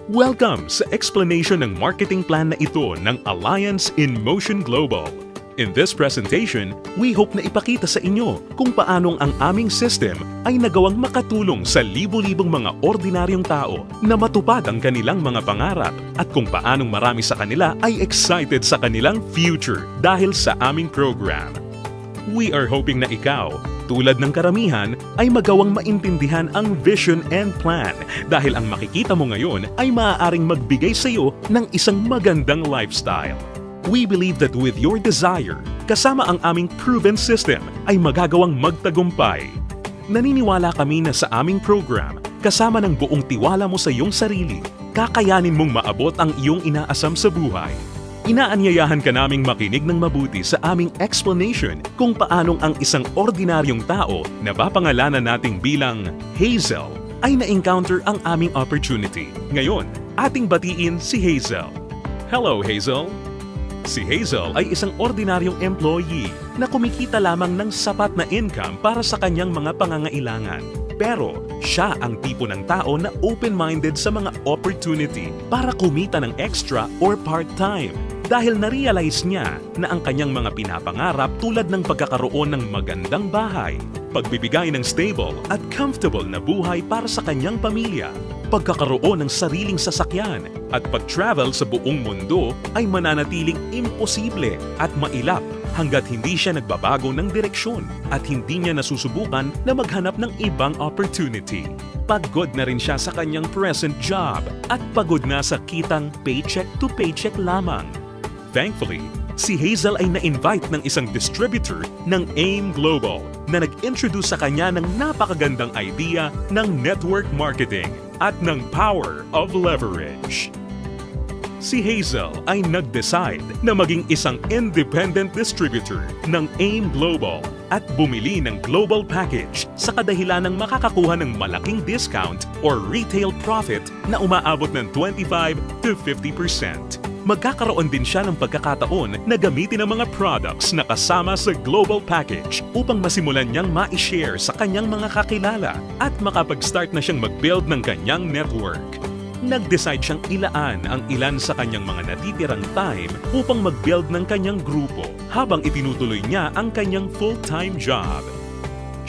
Welcome sa explanation ng marketing plan na ito ng Alliance in Motion Global. In this presentation, we hope na ipakita sa inyo kung paanong ang aming system ay nagawang makatulong sa libo-libong mga ordinaryong tao na matupad ang kanilang mga pangarap at kung paanong marami sa kanila ay excited sa kanilang future dahil sa aming program. We are hoping na ikaw, tulad ng karamihan, ay magawang maintindihan ang vision and plan dahil ang makikita mo ngayon ay maaaring magbigay sa iyo ng isang magandang lifestyle. We believe that with your desire, kasama ang aming proven system ay magagawang magtagumpay. Naniniwala kami na sa aming program, kasama ng buong tiwala mo sa iyong sarili, kakayanin mong maabot ang iyong inaasam sa buhay. Inaanyayahan ka naming makinig ng mabuti sa aming explanation kung paanong ang isang ordinaryong tao na papangalanan nating bilang Hazel ay na-encounter ang aming opportunity. Ngayon, ating batiin si Hazel. Hello, Hazel! Si Hazel ay isang ordinaryong employee na kumikita lamang ng sapat na income para sa kanyang mga pangangailangan. Pero siya ang tipo ng tao na open-minded sa mga opportunity para kumita ng extra or part-time dahil na-realize niya na ang kanyang mga pinapangarap tulad ng pagkakaroon ng magandang bahay, pagbibigay ng stable at comfortable na buhay para sa kanyang pamilya, pagkakaroon ng sariling sasakyan at pag-travel sa buong mundo ay mananatiling imposible at mailap hanggat hindi siya nagbabago ng direksyon at hindi niya nasusubukan na maghanap ng ibang opportunity. Pagod na rin siya sa kanyang present job at pagod na sa kitang paycheck to paycheck lamang. Thankfully, si Hazel ay na-invite ng isang distributor ng AIM Global na nag-introduce sa kanya ng napakagandang idea ng network marketing at ng power of leverage. Si Hazel ay nag-decide na maging isang independent distributor ng AIM Global at bumili ng global package sa kadahilan ng makakakuha ng malaking discount or retail profit na umaabot ng 25 to 50%. Magkakaroon din siya ng pagkakataon na gamitin ang mga products na kasama sa global package upang masimulan niyang ma-share sa kanyang mga kakilala at makapag-start na siyang mag-build ng kanyang network. Nag-decide siyang ilaan ang ilan sa kanyang mga natitirang time upang mag-build ng kanyang grupo habang itinutuloy niya ang kanyang full-time job.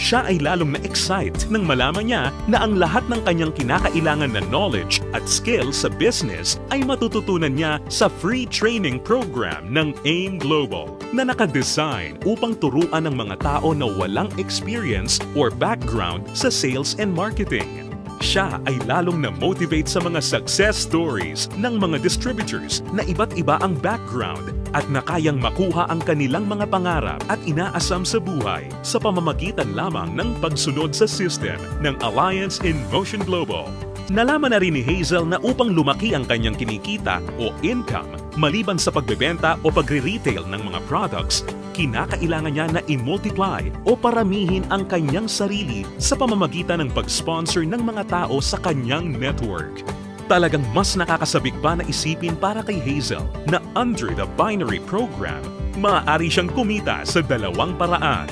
Siya ay lalong na-excite nang malaman niya na ang lahat ng kanyang kinakailangan na knowledge at skills sa business ay matututunan niya sa free training program ng AIM Global na nakadesign upang turuan ng mga tao na walang experience or background sa sales and marketing. Siya ay lalong na-motivate sa mga success stories ng mga distributors na iba't iba ang background at na kayang makuha ang kanilang mga pangarap at inaasam sa buhay sa pamamagitan lamang ng pagsunod sa system ng Alliance in Motion Global. Nalaman na rin ni Hazel na upang lumaki ang kanyang kinikita o income maliban sa pagbebenta o pagre-retail ng mga products, kinakailangan niya na i-multiply o paramihin ang kanyang sarili sa pamamagitan ng pag-sponsor ng mga tao sa kanyang network. Talagang mas nakakasabik pa na isipin para kay Hazel na under the binary program, maaari siyang kumita sa dalawang paraan.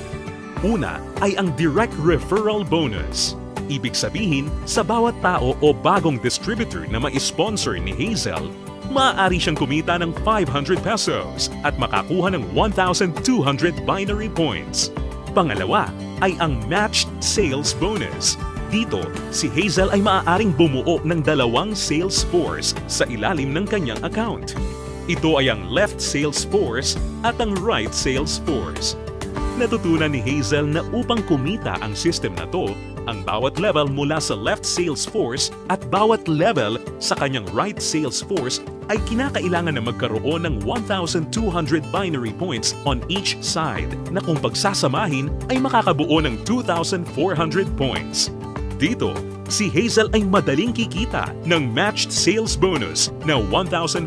Una ay ang direct referral bonus. Ibig sabihin, sa bawat tao o bagong distributor na ma-sponsor ni Hazel, maaari siyang kumita ng 500 pesos at makakuha ng 1,200 binary points. Pangalawa ay ang matched sales bonus. Dito, si Hazel ay maaaring bumuo ng dalawang sales force sa ilalim ng kanyang account. Ito ay ang left sales force at ang right sales force. Natutunan ni Hazel na upang kumita ang system na to, ang bawat level mula sa left sales force at bawat level sa kanyang right sales force ay kinakailangan na magkaroon ng 1,200 binary points on each side na kung pagsasamahin ay makakabuo ng 2,400 points. Dito, si Hazel ay madaling kikita ng matched sales bonus na 1,500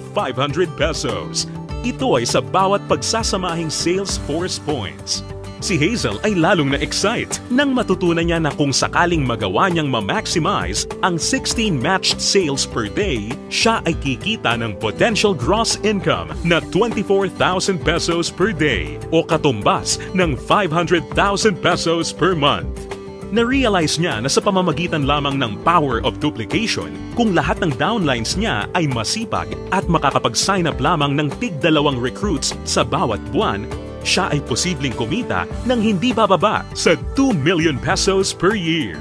pesos. Ito ay sa bawat pagsasamahing sales force points. Si Hazel ay lalong na-excite nang matutunan niya na kung sakaling magawa niyang ma-maximize ang 16 matched sales per day, siya ay kikita ng potential gross income na 24,000 pesos per day o katumbas ng 500,000 pesos per month. Na-realize niya na sa pamamagitan lamang ng power of duplication, kung lahat ng downlines niya ay masipag at makakapag-sign up lamang ng tig-2 recruits sa bawat buwan, siya ay posibleng kumita ng hindi bababa sa 2 million pesos per year.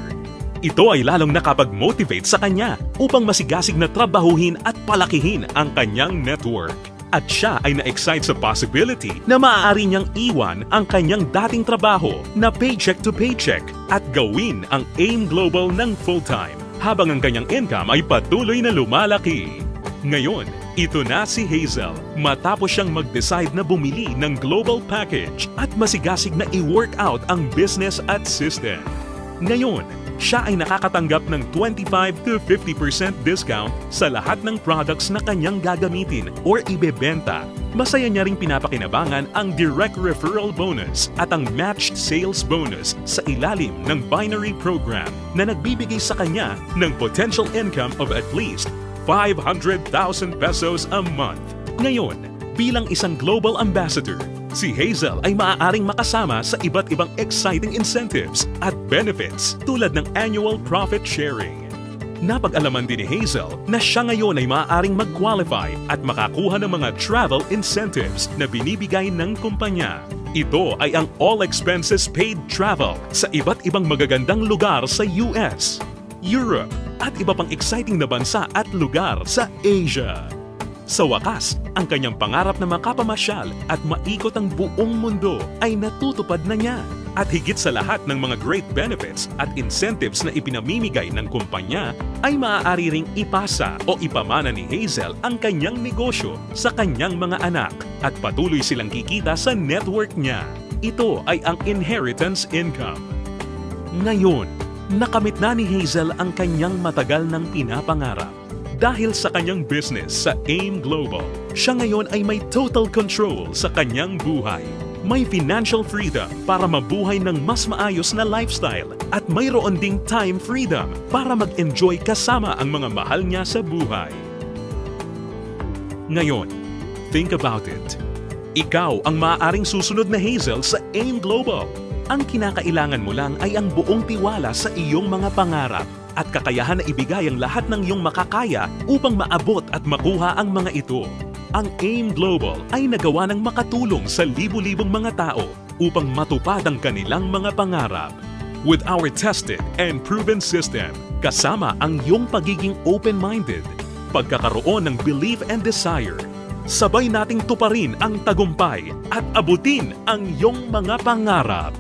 Ito ay lalong nakapag-motivate sa kanya upang masigasig na trabahuhin at palakihin ang kanyang network. At siya ay na-excite sa possibility na maaari niyang iwan ang kanyang dating trabaho na paycheck to paycheck at gawin ang AIM Global ng full-time habang ang kanyang income ay patuloy na lumalaki. Ngayon, ito na si Hazel matapos siyang mag-decide na bumili ng global package at masigasig na i-work out ang business at system. Ngayon, siya ay nakakatanggap ng 25 to 50% discount sa lahat ng products na kanyang gagamitin or ibebenta. Masaya niya ring pinapakinabangan ang direct referral bonus at ang matched sales bonus sa ilalim ng binary program na nagbibigay sa kanya ng potential income of at least 500,000 pesos a month. Ngayon, bilang isang global ambassador, si Hazel ay maaaring makasama sa iba't ibang exciting incentives at benefits tulad ng annual profit sharing. Napag-alaman din ni Hazel na siya ngayon ay maaaring mag-qualify at makakuha ng mga travel incentives na binibigay ng kumpanya. Ito ay ang all expenses paid travel sa iba't ibang magagandang lugar sa US, Europe, at iba pang exciting na bansa at lugar sa Asia. Sa wakas, ang kanyang pangarap na makapamasyal at maikot ang buong mundo ay natutupad na niya. At higit sa lahat ng mga great benefits at incentives na ipinamimigay ng kumpanya, ay maaari ring ipasa o ipamana ni Hazel ang kanyang negosyo sa kanyang mga anak at patuloy silang kikita sa network niya. Ito ay ang inheritance income. Ngayon, nakamit na ni Hazel ang kanyang matagal ng pinapangarap. Dahil sa kanyang business sa AIM Global, siya ngayon ay may total control sa kanyang buhay. May financial freedom para mabuhay ng mas maayos na lifestyle at mayroon ding time freedom para mag-enjoy kasama ang mga mahal niya sa buhay. Ngayon, think about it. Ikaw ang maaaring susunod na Hazel sa AIM Global. Ang kinakailangan mo lang ay ang buong tiwala sa iyong mga pangarap at kakayahan na ibigay ang lahat ng iyong makakaya upang maabot at makuha ang mga ito. Ang AIM Global ay nagawa ng makatulong sa libu-libong mga tao upang matupad ang kanilang mga pangarap. With our tested and proven system, kasama ang iyong pagiging open-minded, pagkakaroon ng belief and desire, sabay nating tuparin ang tagumpay at abutin ang iyong mga pangarap.